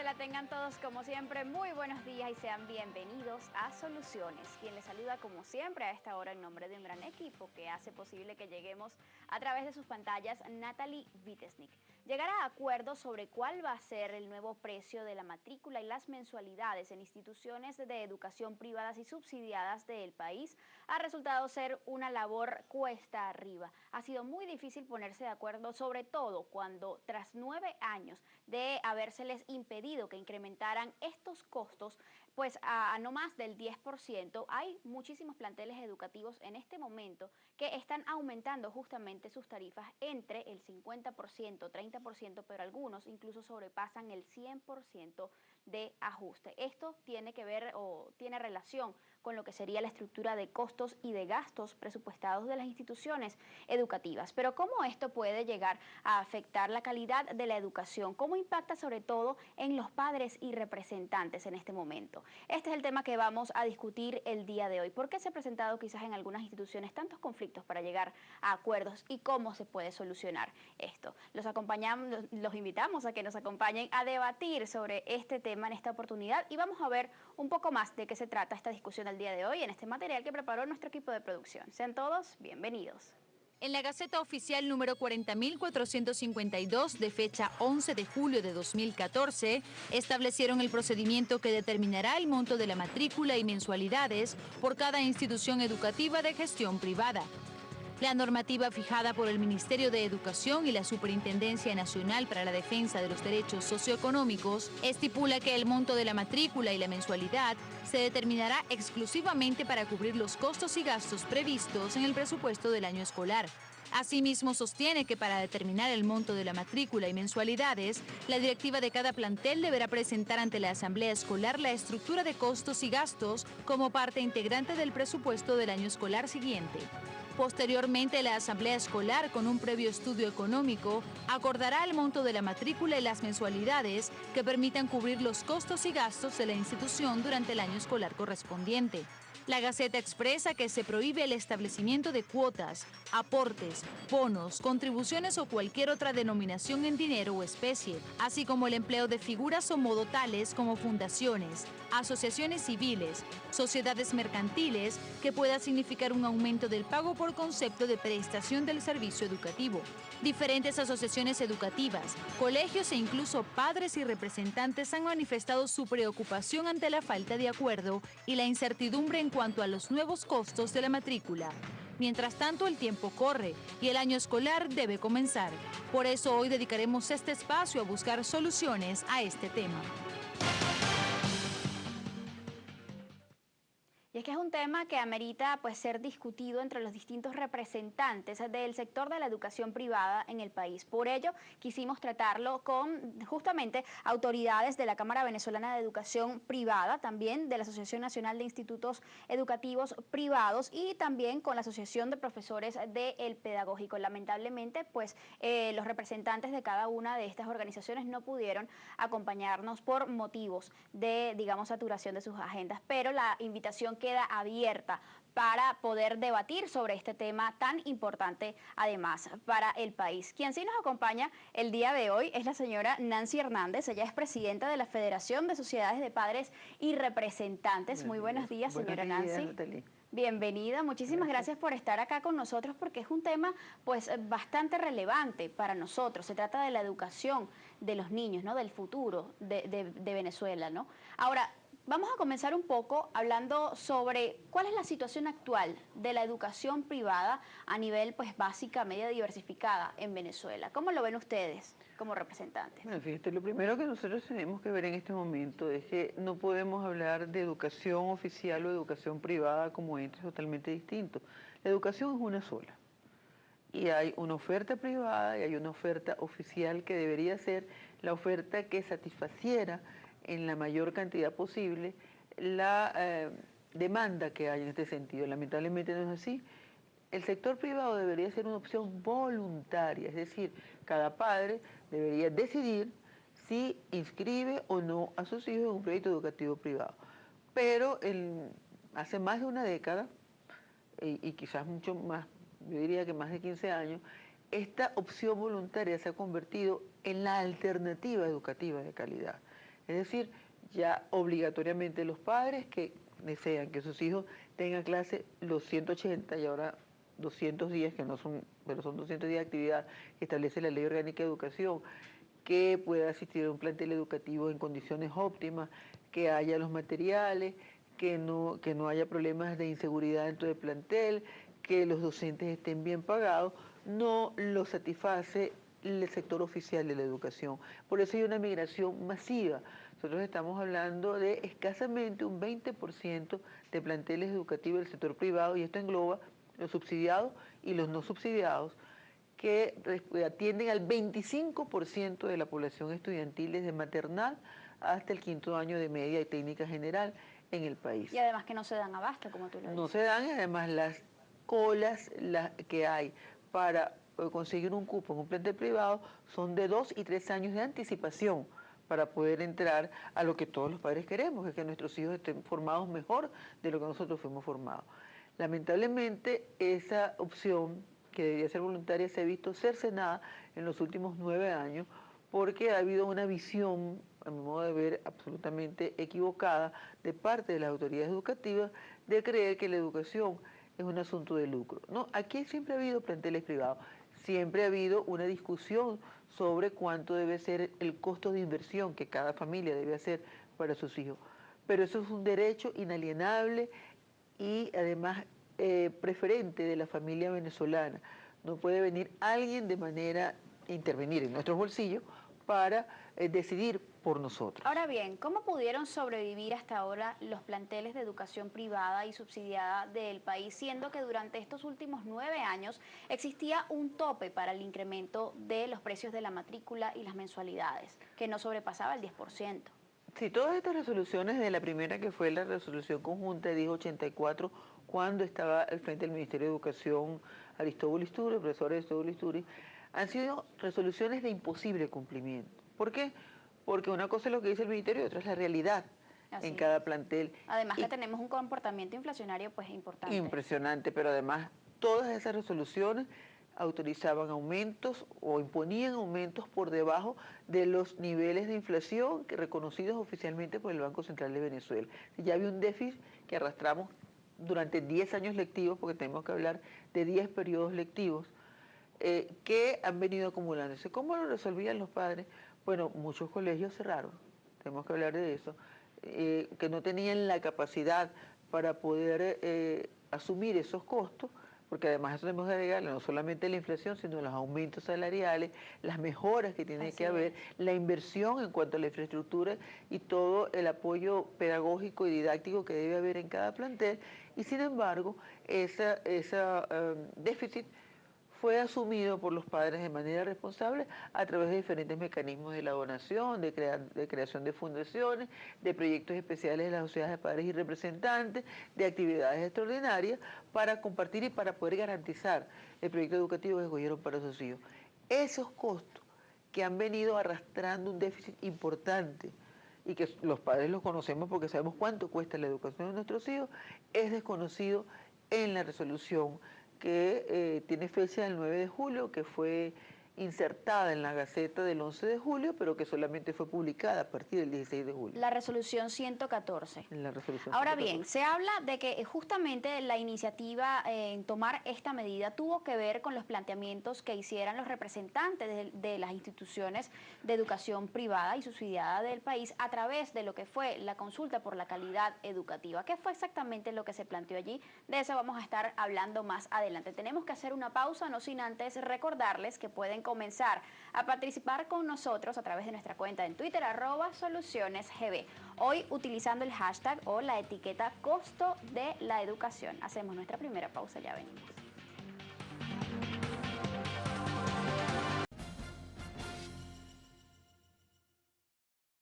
Venezuela, tengan todos como siempre muy buenos días y sean bienvenidos a Soluciones. Quien les saluda como siempre a esta hora en nombre de un gran equipo que hace posible que lleguemos a través de sus pantallas, Natalie Vitesnik. Llegar a acuerdos sobre cuál va a ser el nuevo precio de la matrícula y las mensualidades en instituciones de educación privadas y subsidiadas del país ha resultado ser una labor cuesta arriba. Ha sido muy difícil ponerse de acuerdo, sobre todo cuando tras 9 años de habérseles impedido que incrementaran estos costos, pues a no más del 10%, hay muchísimos planteles educativos en este momento que están aumentando justamente sus tarifas entre el 50%, 30%, pero algunos incluso sobrepasan el 100% de ajuste. Esto tiene que ver o tiene relación con lo que sería la estructura de costos y de gastos presupuestados de las instituciones educativas. Pero ¿cómo esto puede llegar a afectar la calidad de la educación? ¿Cómo impacta sobre todo en los padres y representantes en este momento? Este es el tema que vamos a discutir el día de hoy. ¿Por qué se han presentado quizás en algunas instituciones tantos conflictos para llegar a acuerdos y cómo se puede solucionar esto? Los invitamos a que nos acompañen a debatir sobre este tema en esta oportunidad y vamos a ver un poco más de qué se trata esta discusión del día de hoy en este material que preparó nuestro equipo de producción. Sean todos bienvenidos. En la Gaceta Oficial número 40.452 de fecha 11 de julio de 2014, establecieron el procedimiento que determinará el monto de la matrícula y mensualidades por cada institución educativa de gestión privada. La normativa fijada por el Ministerio de Educación y la Superintendencia Nacional para la Defensa de los Derechos Socioeconómicos estipula que el monto de la matrícula y la mensualidad se determinará exclusivamente para cubrir los costos y gastos previstos en el presupuesto del año escolar. Asimismo, sostiene que para determinar el monto de la matrícula y mensualidades, la directiva de cada plantel deberá presentar ante la Asamblea Escolar la estructura de costos y gastos como parte integrante del presupuesto del año escolar siguiente. Posteriormente, la Asamblea Escolar, con un previo estudio económico, acordará el monto de la matrícula y las mensualidades que permitan cubrir los costos y gastos de la institución durante el año escolar correspondiente. La Gaceta expresa que se prohíbe el establecimiento de cuotas, aportes, bonos, contribuciones o cualquier otra denominación en dinero o especie, así como el empleo de figuras o modo tales como fundaciones, asociaciones civiles, sociedades mercantiles, que pueda significar un aumento del pago por concepto de prestación del servicio educativo. Diferentes asociaciones educativas, colegios e incluso padres y representantes han manifestado su preocupación ante la falta de acuerdo y la incertidumbre en cuanto a los nuevos costos de la matrícula. Mientras tanto, el tiempo corre y el año escolar debe comenzar. Por eso hoy dedicaremos este espacio a buscar soluciones a este tema. Y es que es un tema que amerita pues ser discutido entre los distintos representantes del sector de la educación privada en el país. Por ello, quisimos tratarlo con justamente autoridades de la Cámara Venezolana de Educación Privada, también de la Asociación Nacional de Institutos Educativos Privados y también con la Asociación de Profesores del Pedagógico. Lamentablemente, pues los representantes de cada una de estas organizaciones no pudieron acompañarnos por motivos de, digamos, saturación de sus agendas, pero la invitación queda abierta para poder debatir sobre este tema tan importante, además, para el país. Quien sí nos acompaña el día de hoy es la señora Nancy Hernández. Ella es presidenta de la Federación de Sociedades de Padres y Representantes. Muy buenos días, señora Nancy. Natalie. Bienvenida, muchísimas gracias por estar acá con nosotros porque es un tema pues bastante relevante para nosotros. Se trata de la educación de los niños, ¿no? Del futuro de Venezuela, ¿no? Ahora, vamos a comenzar un poco hablando sobre cuál es la situación actual de la educación privada a nivel pues básica, media diversificada en Venezuela. ¿Cómo lo ven ustedes como representantes? Bueno, fíjate, lo primero que nosotros tenemos que ver en este momento es que no podemos hablar de educación oficial o educación privada como entes totalmente distintos. La educación es una sola. Y hay una oferta privada y hay una oferta oficial que debería ser la oferta que satisfaciera en la mayor cantidad posible la demanda que hay en este sentido. Lamentablemente no es así. El sector privado debería ser una opción voluntaria, es decir, cada padre debería decidir si inscribe o no a sus hijos en un proyecto educativo privado. Pero hace más de una década, y quizás mucho más, yo diría que más de 15 años, esta opción voluntaria se ha convertido en la alternativa educativa de calidad. Es decir, ya obligatoriamente los padres que desean que sus hijos tengan clase los 180 y ahora 200 días, que no son, pero son 200 días de actividad que establece la Ley Orgánica de Educación, que pueda asistir a un plantel educativo en condiciones óptimas, que haya los materiales, que no haya problemas de inseguridad dentro del plantel, que los docentes estén bien pagados, no lo satisface el sector oficial de la educación. Por eso hay una migración masiva. Nosotros estamos hablando de escasamente un 20% de planteles educativos del sector privado, y esto engloba los subsidiados y los no subsidiados, que atienden al 25% de la población estudiantil desde maternal hasta el 5º año de media y técnica general en el país. Y además que no se dan abasto, como tú lo dices. No se dan, y además las colas que hay para conseguir un cupo en un plantel privado son de 2 y 3 años de anticipación para poder entrar a lo que todos los padres queremos, es que nuestros hijos estén formados mejor de lo que nosotros fuimos formados. Lamentablemente, esa opción, que debería ser voluntaria, se ha visto cercenada en los últimos 9 años, porque ha habido una visión, a mi modo de ver, absolutamente equivocada de parte de las autoridades educativas de creer que la educación es un asunto de lucro. No, aquí siempre ha habido planteles privados, siempre ha habido una discusión sobre cuánto debe ser el costo de inversión que cada familia debe hacer para sus hijos. Pero eso es un derecho inalienable y además preferente de la familia venezolana. No puede venir alguien de manera intervenir en nuestros bolsillos para decidir por nosotros. Ahora bien, ¿cómo pudieron sobrevivir hasta ahora los planteles de educación privada y subsidiada del país, siendo que durante estos últimos 9 años existía un tope para el incremento de los precios de la matrícula y las mensualidades, que no sobrepasaba el 10%? Sí, todas estas resoluciones, de la primera, que fue la resolución conjunta de 1084, cuando estaba al frente del Ministerio de Educación Aristóbulo Isturi, el profesor Aristóbulo Isturi, han sido resoluciones de imposible cumplimiento. ¿Por qué? Porque una cosa es lo que dice el Ministerio y otra es la realidad en cada plantel. Además que tenemos un comportamiento inflacionario pues importante. Impresionante, pero además todas esas resoluciones autorizaban aumentos o imponían aumentos por debajo de los niveles de inflación reconocidos oficialmente por el Banco Central de Venezuela. Ya había un déficit que arrastramos durante 10 años lectivos, porque tenemos que hablar de 10 periodos lectivos, que han venido acumulándose. ¿Cómo lo resolvían los padres? Bueno, muchos colegios cerraron, tenemos que hablar de eso, que no tenían la capacidad para poder asumir esos costos, porque además eso tenemos que agregarle no solamente la inflación, sino los aumentos salariales, las mejoras que tiene que haber, la inversión en cuanto a la infraestructura y todo el apoyo pedagógico y didáctico que debe haber en cada plantel, y sin embargo, ese déficit fue asumido por los padres de manera responsable a través de diferentes mecanismos de la donación, de creación de fundaciones, de proyectos especiales de las sociedades de padres y representantes, de actividades extraordinarias para compartir y para poder garantizar el proyecto educativo que escogieron para sus hijos. Esos costos que han venido arrastrando un déficit importante y que los padres los conocemos porque sabemos cuánto cuesta la educación de nuestros hijos, es desconocido en la resolución que tiene fecha del 9 de julio, que fue insertada en la Gaceta del 11 de julio, pero que solamente fue publicada a partir del 16 de julio. La resolución 114. La resolución Ahora 114. bien, se habla de que justamente la iniciativa en tomar esta medida tuvo que ver con los planteamientos que hicieran los representantes de las instituciones de educación privada y subsidiada del país a través de lo que fue la consulta por la calidad educativa. ¿Qué fue exactamente lo que se planteó allí? De eso vamos a estar hablando más adelante. Tenemos que hacer una pausa, no sin antes recordarles que pueden comenzar a participar con nosotros a través de nuestra cuenta en Twitter, @solucionesgb. Hoy utilizando el hashtag o la etiqueta costo de la educación. Hacemos nuestra primera pausa, ya venimos.